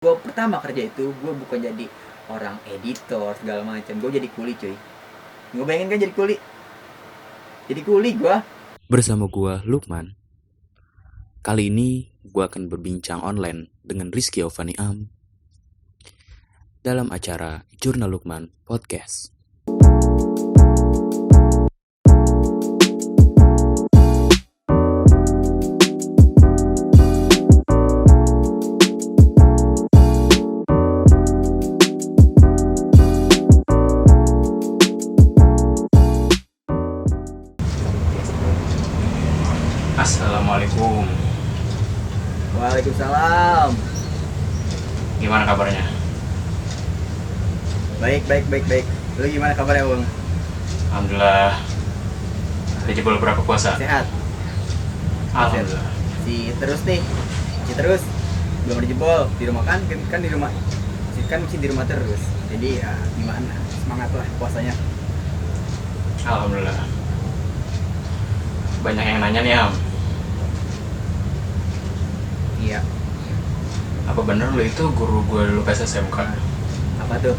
Gue pertama kerja itu gue bukan jadi orang editor segala macam, gue jadi kuli cuy. Gue bayangin kan jadi kuli gue. Bersama gua Lukman. Kali ini gua akan berbincang online dengan Rizky Ovaniam dalam acara Jurnal Lukman Podcast. Assalamualaikum. Waalaikumsalam. Gimana kabarnya? Baik. Lu gimana kabarnya bang? Alhamdulillah. Udah jebol berapa puasa? Sehat. Alhamdulillah. Si terus belum dijebol di rumah kan di rumah masih di rumah terus. Jadi ya gimana, semangat lah puasanya. Alhamdulillah. Banyak yang nanya nih, Am. Iya. Apa bener lu itu guru gue dulu pas SMK? Apa tuh?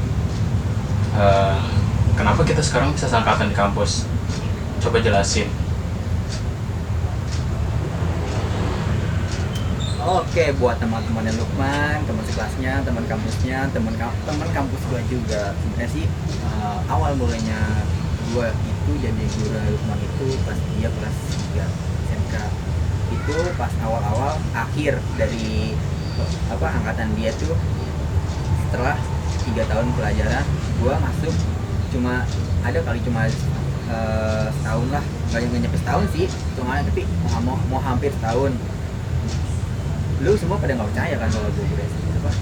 Kenapa kita sekarang bisa seangkatan di kampus? Coba jelasin. Oke, buat teman-teman yang Lukman, teman sekelasnya, teman kampusnya, teman kampus gua juga. Sebenarnya sih awal mulanya gua itu jadi guru Lukman itu pas dia kelas 3 SMK. Itu pas awal-awal akhir dari angkatan dia tuh, setelah 3 tahun pelajaran gua masuk cuma setahun lah, nggak nyampe setahun sih cuma, tapi mau hampir setahun. Lu semua pada nggak percaya kan kalau gue guru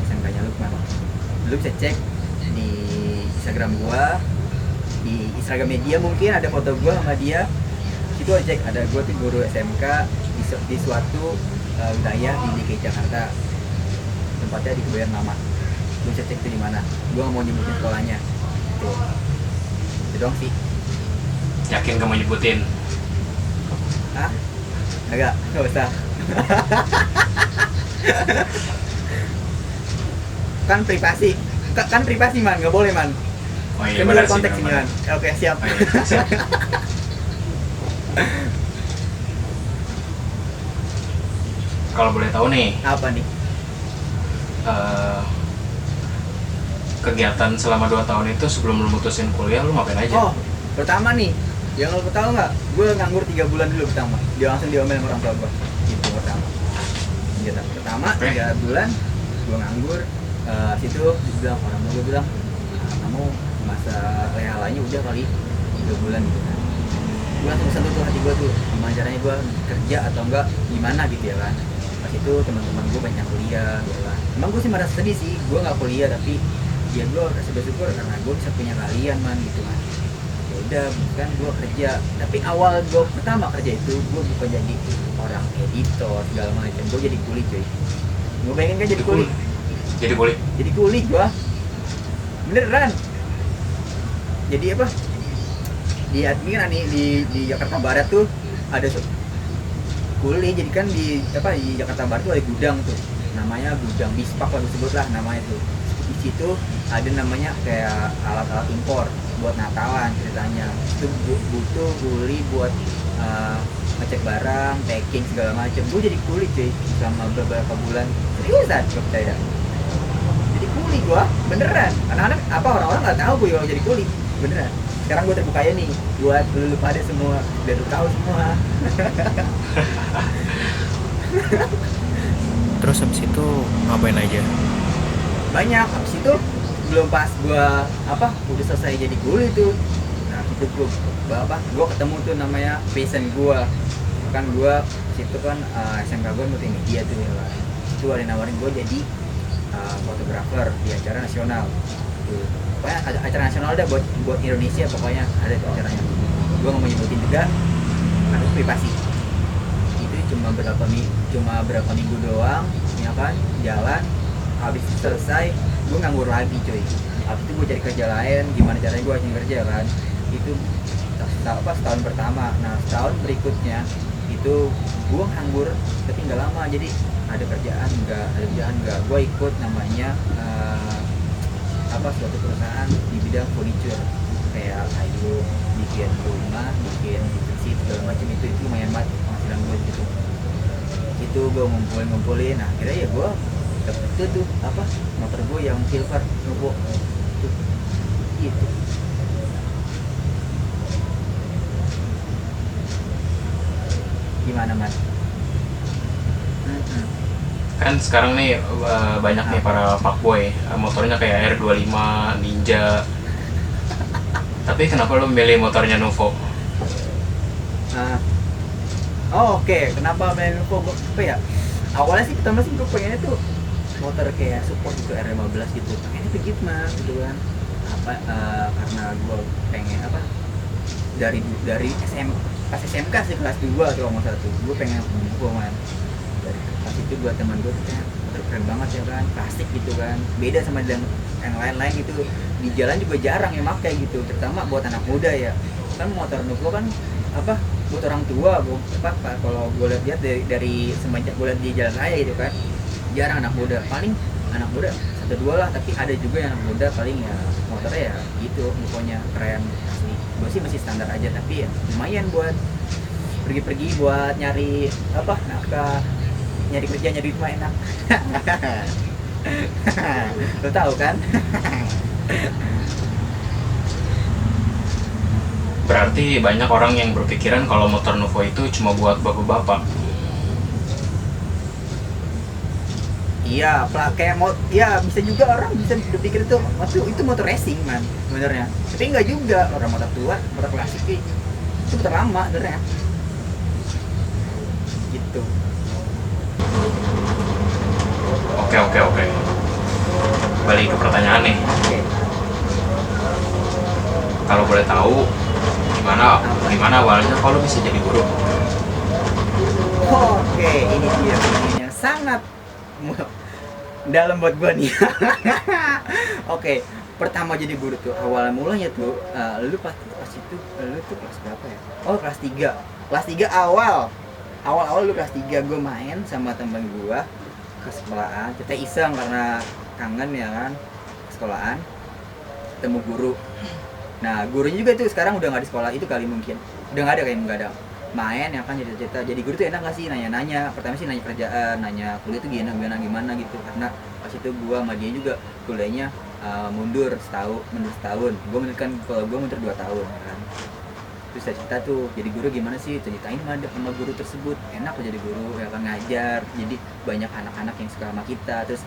SMK-nya Lukman. Lu bisa cek di Instagram gua, di Instagram media mungkin ada foto gua sama dia. Itu aja cek, ada gua tuh guru SMK di suatu wilayah di DKI Jakarta. Tempatnya di Kebayoran Lama. Lu bisa cek itu di mana. Gua nggak mau nyebutin sekolahnya. Tuh. Itu doang sih. Yakin gak mau nyebutin? Hah? Nggak usah. kan privasi man, nggak boleh man. Oh iya, Kan benar luar sih. konteks ini man. Oke, siap. Oh, iya, siap. Kalau boleh tahu nih, Apa nih? kegiatan selama 2 tahun itu sebelum lu mutusin kuliah lu ngapain aja? Oh, pertama nih, yang lo tahu nggak? Gue nganggur 3 bulan dulu pertama. Dia langsung diomelin orang tua gue. Itu pertama. Gitu. Pertama 3 bulan gue nganggur. Situ dibilang orang tua gue bilang, kamu masa rehalanya udah kali 3 bulan gitu kan. Gue langsung sentuh tuh hati gue tuh, gimana caranya gue kerja atau enggak, gimana gitu ya kan. Pas itu teman-teman gue banyak kuliah gitu kan. Emang gue sih merasa sedih sih, gue nggak kuliah, tapi ya gue rasa bersyukur karena gue bisa punya kalian man gitu kan. Ya udah, kan gue kerja, tapi awal gue pertama kerja itu gue bukan jadi orang editor segala macam, gue jadi kuli cuy. Gue pengen kan jadi kuli gue beneran. Jadi apa, di admin kan di Jakarta Barat tuh ada kuli. Jadi kan di Jakarta Barat tuh ada gudang tuh, namanya gudang Bispak lah disebut lah namanya tuh. Di situ ada namanya kayak alat-alat impor buat Natalan ceritanya. Itu butuh kuli buat ngecek barang, packing segala macam. Gue jadi kuli cuy selama beberapa bulan. Seriusan, gue percaya. Jadi kuli gue beneran. Anak-anak orang-orang nggak tahu gue jadi kuli beneran. Sekarang gue terbukanya nih buat lu pada semua, biar lu tahu semua. Terus habis itu ngapain aja? Banyak. Habis itu belum pas gua udah selesai jadi guru itu, nah itu gua ketemu tuh namanya passion gua. Kan gua situ kan SMK gua multimedia tuh ya kan. Itu ada nawarin gua jadi fotografer di acara nasional tuh. Pokoknya acara nasional ada buat Indonesia, pokoknya ada tuh acaranya. Gua nggak mau nyebutin juga karena privasi. Itu cuma berapa minggu doang ya kan, jalan. Habis selesai gue nganggur lagi cuy. Habis itu gue cari kerja lain, gimana caranya gue cari kerja kan. Itu setahun pertama. Nah setahun berikutnya itu gue nganggur tapi nggak lama. Jadi ada kerjaan enggak, gue ikut namanya suatu perusahaan di bidang furniture kayak kayu, bikin rumah, bikin seat segala macam. Itu lumayan banget penghasilan gue gitu. Itu gue ngumpulin, nah akhirnya ya gue dapet tuh motor gue yang silver Nuvo tuh gitu. Gimana mas? Kan sekarang nih banyak nih para fuckboy motornya kayak R25, Ninja. Tapi kenapa lo milih motornya Nuvo? Oke. Kenapa milih Nuvo? Awalnya sih pertama sih gue pengennya tuh motor kayak support gitu, R15 gitu. Pengennya tuh gitu mas, gitu kan. Karena gue pengen dari pas SMK sih kelas 2 tuh kalau salah tuh gue pengen Nuvo man. Dari pas itu buat teman gue tuh kayak motor keren banget ya kan, klasik gitu kan, beda sama yang lain-lain gitu. Di jalan juga jarang yang pakai gitu, terutama buat anak muda ya kan. Motor Nuvo kan buat orang tua. Kalau gue lihat dari semenjak gue lihat di jalan raya gitu kan, jarang anak muda. Paling anak muda 1-2 lah, tapi ada juga yang anak muda paling ya motornya ya gitu, Nuvonya keren asli. Gue sih masih standar aja, tapi ya lumayan buat pergi-pergi, buat nyari nafkah, nyari kerja, nyari duit mah enak. Lo tahu kan? Berarti banyak orang yang berpikiran kalau motor Nuvo itu cuma buat bapak-bapak. Iya, kayak ya bisa juga orang bisa berpikir itu motor racing man sebenarnya. Tapi enggak juga, orang motor tua, motor klasik itu motor lama sebenarnya. Gitu. Oke. Balik ke pertanyaan nih. Oke. Kalau boleh tahu gimana awalnya kalau bisa jadi guru? Oke, ini dia yang sangat dalam buat gua nih. Oke, pertama jadi guru tuh awal mulanya tuh lu pas itu lu tuh kelas berapa ya? Oh, kelas 3. Kelas 3 awal lu kelas 3 gua main sama temen gua ke sekolahan. Kita iseng karena kangen ya kan, ke sekolahan ketemu guru. Nah, gurunya juga tuh sekarang udah nggak di sekolah itu kali, mungkin udah nggak ada main ya kan, cerita jadi guru tuh enak gak sih, nanya pertama sih nanya kerjaan, nanya kuliah tuh gimana gitu. Karena pas itu gua sama dia juga kuliahnya mundur setahun. Gua mundur 2 tahun kan. Terus saya cerita tuh jadi guru gimana sih, ceritain sama guru tersebut. Enak loh jadi guru ya kan, ngajar, jadi banyak anak-anak yang suka sama kita. Terus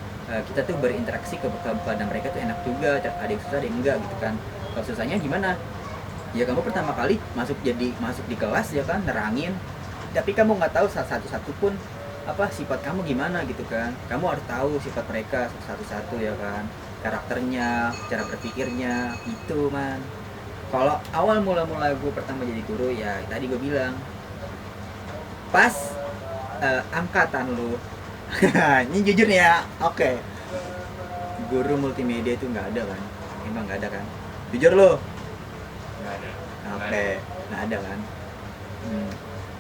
kita tuh berinteraksi kepada mereka tuh enak juga, ada yang susah ada yang enggak gitu kan. Kalau susahnya gimana? Ya kamu pertama kali masuk di kelas ya kan, nerangin, tapi kamu nggak tahu satu-satu pun sifat kamu gimana gitu kan. Kamu harus tahu sifat mereka satu-satu ya kan, karakternya, cara berpikirnya itu man. Kalau awal mula gue pertama jadi guru ya tadi gue bilang pas angkatan lu. Ini jujur nih ya, oke. Guru multimedia itu nggak ada kan, emang nggak ada kan, jujur lo. Oke, nggak ada kan?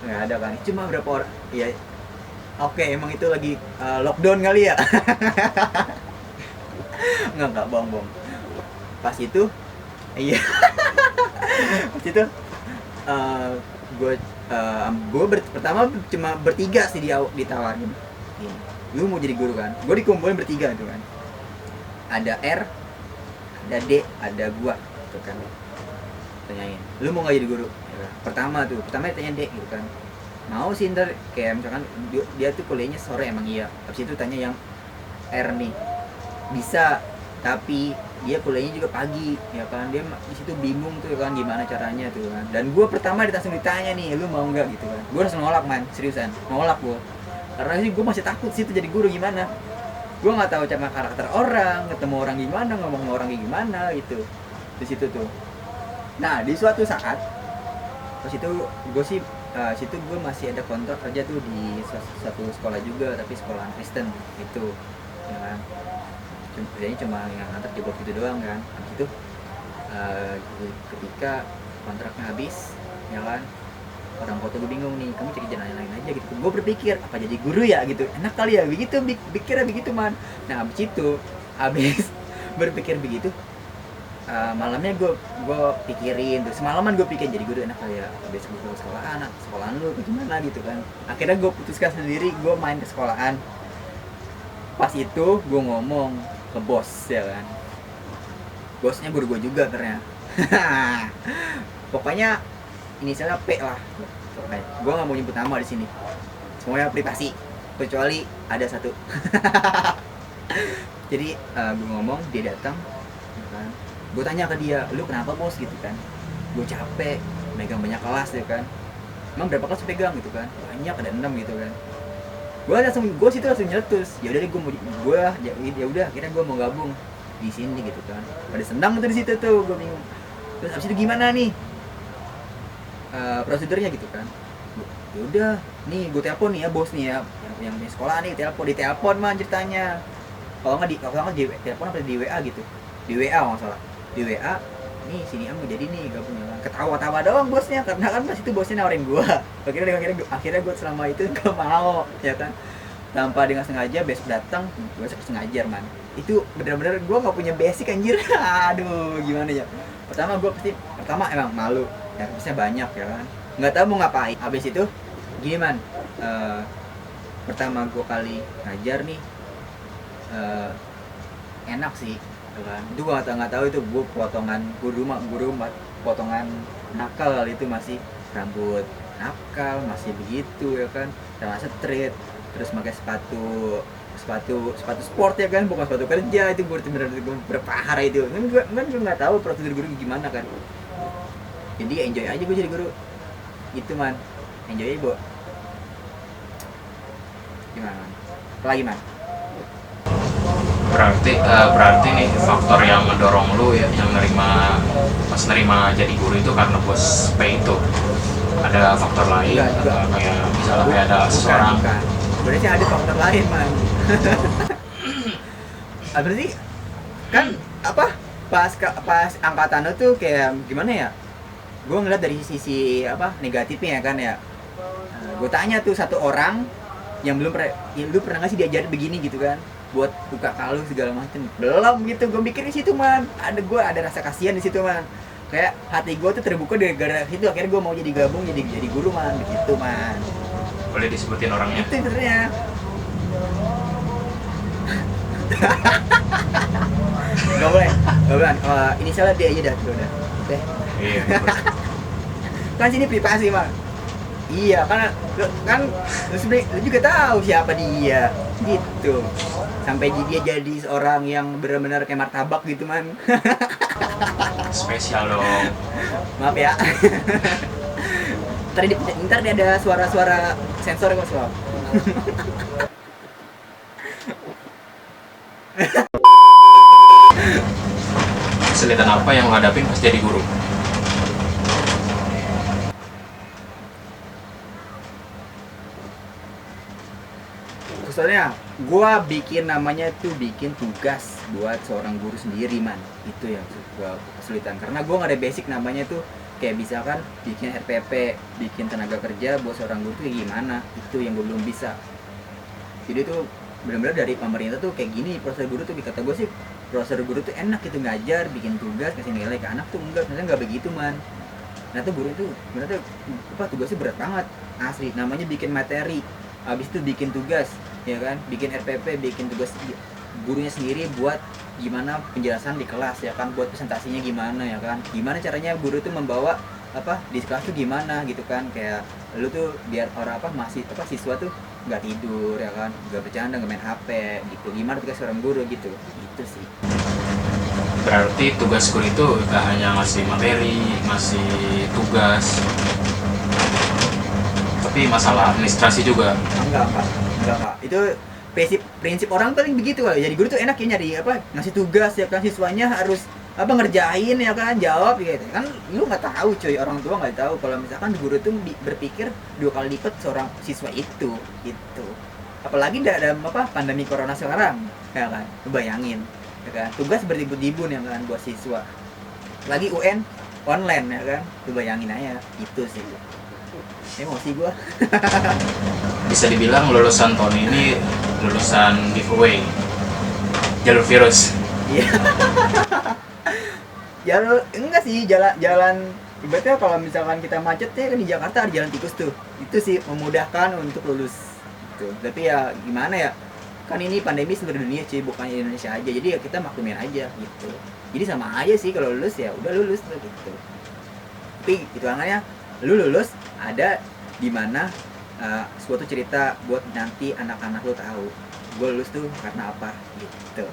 Nggak ada kan? Cuma berapa orang? Ya, oke, emang itu lagi lockdown kali ya? Nggak bohong. Pas itu, iya. Pas itu, gue pertama cuma bertiga sih ditawarin. Lu mau jadi guru kan? Gue dikumpulin bertiga tuh kan. Ada R, ada D, ada gua, tuh kan. Tanyain, lu mau nggak jadi guru? Ya, pertama ditanya dek gitu kan, mau sih ntar kayak misalkan dia tuh kuliahnya sore emang iya. Habis itu tanya yang R nih, bisa tapi dia kuliahnya juga pagi ya kan, dia di situ bingung tuh kan gimana caranya tuh kan. Dan gue pertama langsung ditanya nih, lu mau nggak gitu kan. Gue langsung nolak man, seriusan nolak gue, karena sih gue masih takut sih itu jadi guru gimana. Gue nggak tahu cara karakter orang, ketemu orang gimana, ngomong sama orang gimana gitu di situ tuh. Nah di suatu saat pas itu gue sih situ gue masih ada kontrak kerja tuh di satu sekolah juga, tapi sekolah Kristen gitu ya kan. Kerjanya cuma yang ngantar jebol gitu doang kan. Habis itu ketika kontraknya habis ya kan, orang tua tuh gue bingung nih, kamu cari jalan lain aja gitu. Gue berpikir apa jadi guru ya gitu, enak kali ya begitu, pikirnya begitu man. Nah abis berpikir begitu, malamnya gue pikirin tuh, semalaman gue pikir jadi guru enak kali ya, abis gue ke sekolahan lu gimana gitu kan. Akhirnya gue putuskan sendiri, gue main ke sekolahan. Pas itu gue ngomong ke bos ya kan, bosnya guru gue juga ternyata. Pokoknya inisialnya P lah. Gue nggak mau nyebut nama di sini, semuanya privasi kecuali ada satu. Jadi gue ngomong, dia datang ya kan. Gue tanya ke dia, lu kenapa bos gitu kan, gue capek megang banyak kelas ya kan. Emang berapa kelas pegang gitu kan, banyak, ada 6 gitu kan. Gue situ langsung nyeletus, ya udah deh ya udah akhirnya gue mau gabung di sini gitu kan. Pada senang tuh di situ tuh, gue bingung. Terus abis itu gimana nih prosedurnya gitu kan. Ya udah nih gue telepon nih ya bos nih ya, yang di sekolah nih, ditelepon man ceritanya. Kalau nggak di telepon apa di WA gitu, di WA nggak salah, di WA nih sini mau jadi nih gabung ya kan. Ketawa-tawa doang bosnya, karena kan pas itu bosnya nawarin gue. Akhirnya gue selama itu gak mau ya kan, tanpa dengan sengaja besok datang, besok sengaja man. Itu benar-benar gue nggak punya basic anjir. Aduh gimana ya, pertama emang malu ya, biasanya banyak ya kan, nggak tahu mau ngapain. Habis itu gini man, pertama gue kali ngajar nih, enak sih ya kan. Itu gue nggak tahu itu gue guru potongan nakal kali itu, masih rambut nakal masih begitu ya kan, sama street, terus pakai sepatu sport ya kan, bukan sepatu kerja. Itu gue bener-bener berpahara itu kan. Gue nggak tahu prosedur guru gimana kan, jadi enjoy aja gue jadi guru gitu man, enjoy aja bu. Gimana man? Lagi man? Berarti nih faktor yang mendorong lu ya, yang pas nerima jadi guru itu karena bos P itu. Ada faktor lain? Enggak. Kayak misalnya kayak ada seseorang. Berarti ada faktor lain man. Berarti kan apa, pas angkatan lu tuh kayak gimana ya, gue ngeliat dari sisi apa negatifnya ya kan ya. Gue tanya tuh satu orang yang belum pernah, lu pernah nggak sih diajarin begini gitu kan, buat buka kalung segala macem? Belum gitu. Gue mikir di situ man, gue ada rasa kasihan di situ man, kayak hati gue tuh terbuka gara-gara situ. Akhirnya gue mau jadi gabung jadi guru man, begitu man. Boleh disebutin orangnya? Itu sebenarnya. Gak boleh. Inisialnya dia aja dah, udah. Deh. Iya. Kan sini privasi mah. Iya, kan lu juga tahu siapa dia, gitu. Sampai dia jadi seorang yang benar-benar kayak martabak gitu man. Spesial dong. Maaf ya. Ntar dia ada suara-suara sensor kok soal. Kesulitan apa yang lo hadapin pas jadi guru? Soalnya gue bikin tugas buat seorang guru sendiri man. Itu yang gue kesulitan, karena gue nggak ada basic namanya tuh. Kayak misalkan bikin RPP, bikin tenaga kerja buat seorang guru tuh kayak gimana, itu yang gue belum bisa. Jadi tuh benar-benar dari pemerintah tuh kayak gini prosedur guru tuh, kata gue sih prosedur guru tuh enak gitu, ngajar, bikin tugas, kasih nilai ke anak tuh enggak, ternyata nggak begitu man. Nah tuh guru tuh benar tuh tugasnya berat banget asli, namanya bikin materi, habis itu bikin tugas ya kan, bikin RPP, bikin tugas gurunya sendiri buat gimana penjelasan di kelas ya kan, buat presentasinya gimana ya kan, gimana caranya guru tuh membawa di kelas tuh gimana gitu kan, kayak lu tuh biar siswa tuh nggak tidur ya kan, nggak bercanda, nggak main HP gitu, gimana tugas seorang guru gitu, itu sih. Berarti tugas guru itu gak hanya ngasih materi, ngasih tugas, tapi masalah administrasi juga. Enggak. Itu prinsip orang paling begitu lah. Jadi guru tuh enak ya nyari ngasih tugas ya kan, siswanya harus ngerjain ya kan, jawab gitu kan. Lu nggak tahu coy, orang tua nggak tahu kalau misalkan guru tuh berpikir 2 kali lipat seorang siswa itu gitu. Apalagi dalam pandemi corona sekarang ya kan, lu bayangin ya kan, tugas beribu-ribu ya kan buat siswa, lagi UN online ya kan, lu bayangin aja. Itu sih Emosi gua. Bisa dibilang lulusan tahun ini lulusan giveaway jalur virus. Iya. Enggak sih, jalan ibaratnya kalau misalkan kita macet ya kan di Jakarta ada jalan tikus tuh. Itu sih memudahkan untuk lulus. Gitu. Tapi ya gimana ya? Kan ini pandemi seluruh dunia cuy, bukan Indonesia aja. Jadi ya kita maklumin aja gitu. Jadi sama aja sih kalau lulus ya udah lulus tuh gitu. Tapi hitungannya lu lulus ada di mana suatu cerita buat nanti anak-anak lu tahu gue lulus tuh karena apa gitu.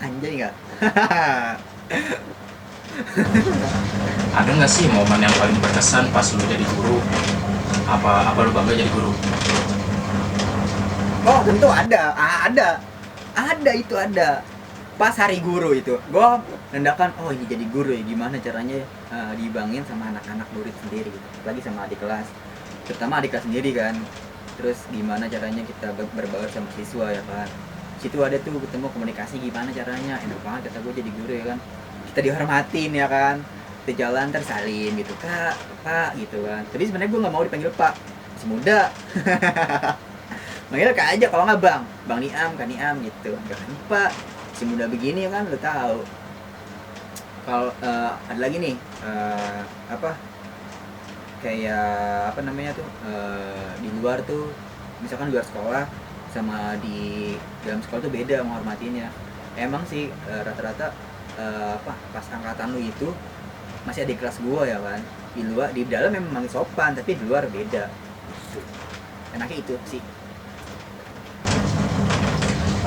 Anjay nggak? Ada nggak sih momen yang paling berkesan pas lu jadi guru? Apa lu bangga jadi guru? Oh tentu ada itu ada. Pas hari guru itu, gue menandakan oh ini jadi guru ya, gimana caranya dibangin sama anak-anak murid sendiri gitu. Lagi sama adik kelas, terutama adik kelas sendiri kan. Terus gimana caranya kita berbaur sama siswa ya kan. Situ ada tuh ketemu komunikasi gimana caranya, enak banget kata gue jadi guru ya kan. Kita dihormatin ya kan, kita jalan tersalin gitu, kak, pak gitu kan. Tapi sebenarnya gue nggak mau dipanggil pak, masih muda. Manggil kak aja kalau nggak bang Niam, kak Niam gitu. Gak kan pak, masih muda begini ya kan, lo tahu. Kalau ada lagi nih kayak apa namanya tuh di luar tuh, misalkan luar sekolah sama di dalam sekolah tuh beda menghormatinya. Emang sih rata-rata pas angkatan lu itu masih ada di kelas gua ya kan, di dalam memang sopan tapi di luar beda. Enaknya itu sih.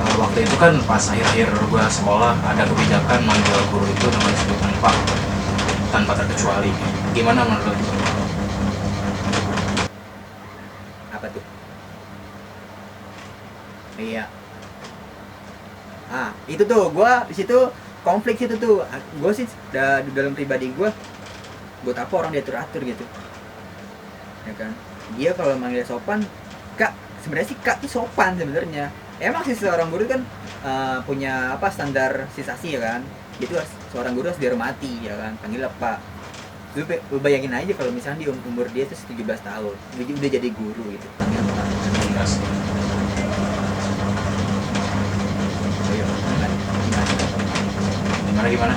Waktu itu kan pas akhir-akhir gua sekolah ada kebijakan manggil guru itu dengan sebutan pak tanpa terkecuali. Gimana menurut lu? Apa tuh? Iya. Itu tuh gua di situ konflik situ tuh. Gua sih di dalam pribadi gua buat apa orang diatur-atur gitu. Ya kan? Dia kalau manggil sopan, Kak, sebenarnya sih Kak itu sopan sebenarnya. Emang sih seorang guru kan punya standar sisasi ya kan. Itu seorang guru harus dihormati ya kan. Panggil Pak. Lu bayangin aja kalau misalnya di umur dia tuh 17 tahun, udah jadi guru gitu. Panggil Pak. Gimana?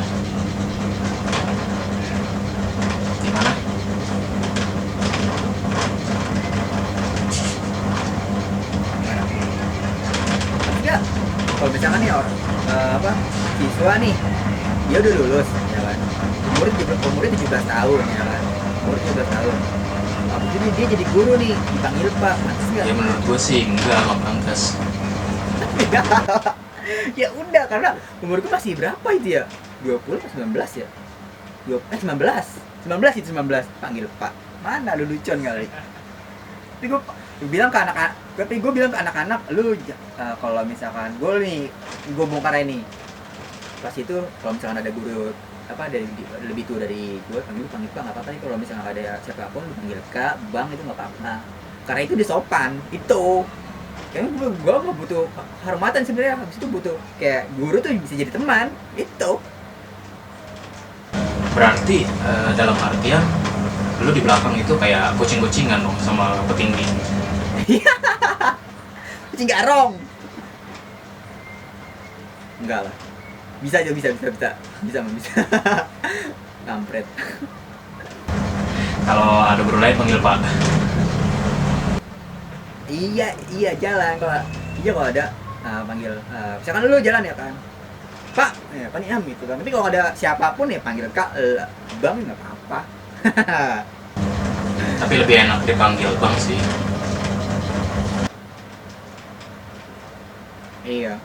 Ya, kalau misalkan nih siswa nih, dia udah lulus ya kan, umurnya 17 tahun ya kan, umurnya 17 tahun. Jadi dia jadi guru nih, dipanggil Pak, pantas nggak? Ya menurut gue sih nggak pantas. Ya udah, karena umurku masih berapa itu ya? 20 atau 19 ya? 19 panggil Pak. Mana lu lucon kali. Tapi gue bilang ke anak-anak, lu kalau misalkan gue bongkar ini. Pas itu kalau misalkan ada guru lebih tua dari gue, panggil Pak nggak apa-apa nih. Kalau misalkan ada siapapun lu panggil Kak, Bang itu nggak apa-apa. Karena itu disopan itu. Kayaknya gue nggak butuh hormatan sebenarnya, habis itu butuh kayak guru tuh bisa jadi teman itu. Berarti dalam artian lu di belakang itu kayak kucing-kucingan dong sama petinggi. Kucing garong. Enggak lah. Bisa. Kampret. Kalau ada guru lain panggil Pak. Iya jalan kalau ada panggil misalkan lu jalan ya kan, Pak, ya Pak Niam gitu kan. Tapi kalau ada siapapun ya panggil Kak, Bang nggak apa-apa. Tapi lebih enak dipanggil Bang sih. Iya.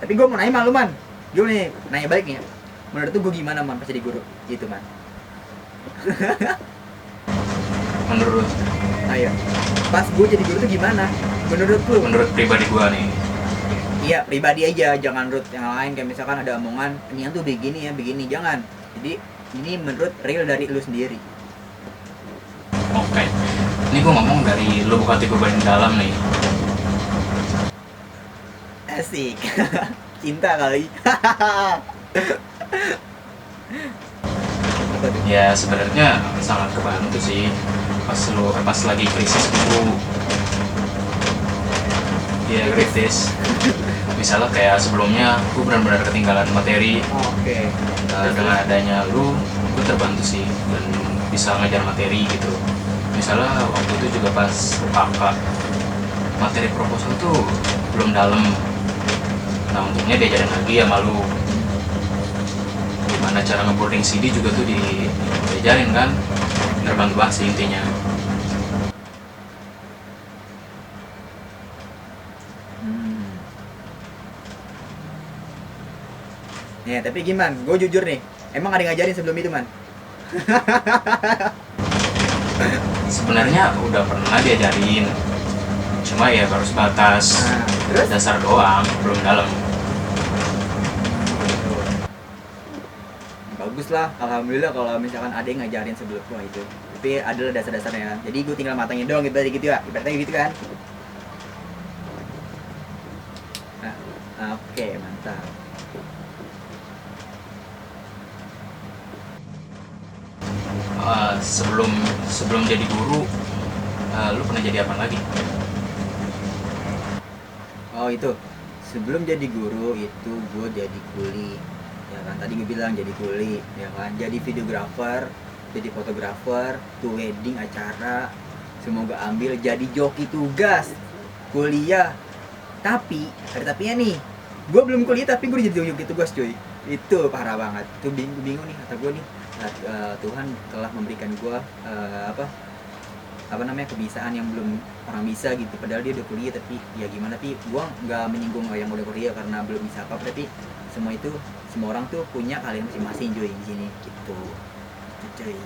Tapi gue mau nanya malu man, gue nih nanya balik nih. Menurut tuh gue gimana man pas jadi guru gitu man? Menurut Ayo, pas gue jadi guru tuh gimana? Menurut lu? Menurut pribadi gua nih. Iya, pribadi aja, jangan menurut yang lain. Kayak misalkan ada omongan, ini tuh begini, jangan. Jadi, ini menurut real dari lu sendiri. Oke. Ini gua ngomong dari lubuk hati gua paling dalam nih. apa tuh? Ya sebenarnya sangat kebantu sih pas lagi krisis gitu. Ya kritis. Misalnya kayak sebelumnya gue benar-benar ketinggalan materi. Oke. Dengan adanya lu, gue terbantu sih dan bisa ngajar materi gitu. Misalnya waktu itu juga pas UKK, materi proposal tuh belum dalam. Nah untungnya diajarin lagi sama lu gimana cara nge-boarding CD juga tuh diajarin kan. Terbantu banget sih intinya. Ya tapi gimana? Gue jujur nih, emang ada yang ngajarin sebelum itu man? Sebenarnya udah pernah diajarin, cuma ya baru sebatas Nah, terus? dasar doang, belum dalam. Bagus lah, alhamdulillah kalau misalkan ada yang ngajarin sebelum gua itu. Tapi adalah dasar-dasarnya. Jadi gue tinggal matangin doang gitu ya. Ibaratnya gitu kan. Nah, oke, mantap. Sebelum jadi guru, lu pernah jadi apa lagi? Oh itu, sebelum jadi guru itu gue jadi kuli. Ya kan, tadi gue bilang jadi kuli. Ya kan, jadi videographer, jadi fotografer, tuh wedding acara. Semoga ambil jadi joki tugas. Kuliah. Tapi, ada tapinya nih. Gue belum kuliah tapi gue jadi joki tugas cuy. Itu parah banget. Tuh bingung nih kata gue nih. Tuhan telah memberikan gue apa namanya kebiasaan yang belum orang bisa gitu, padahal dia udah kuliah. Tapi ya gimana, tapi gue nggak menyinggung yang udah kuliah karena belum bisa apa, tapi semua orang tuh punya kalian masing-masing cuy di sini gitu cuy.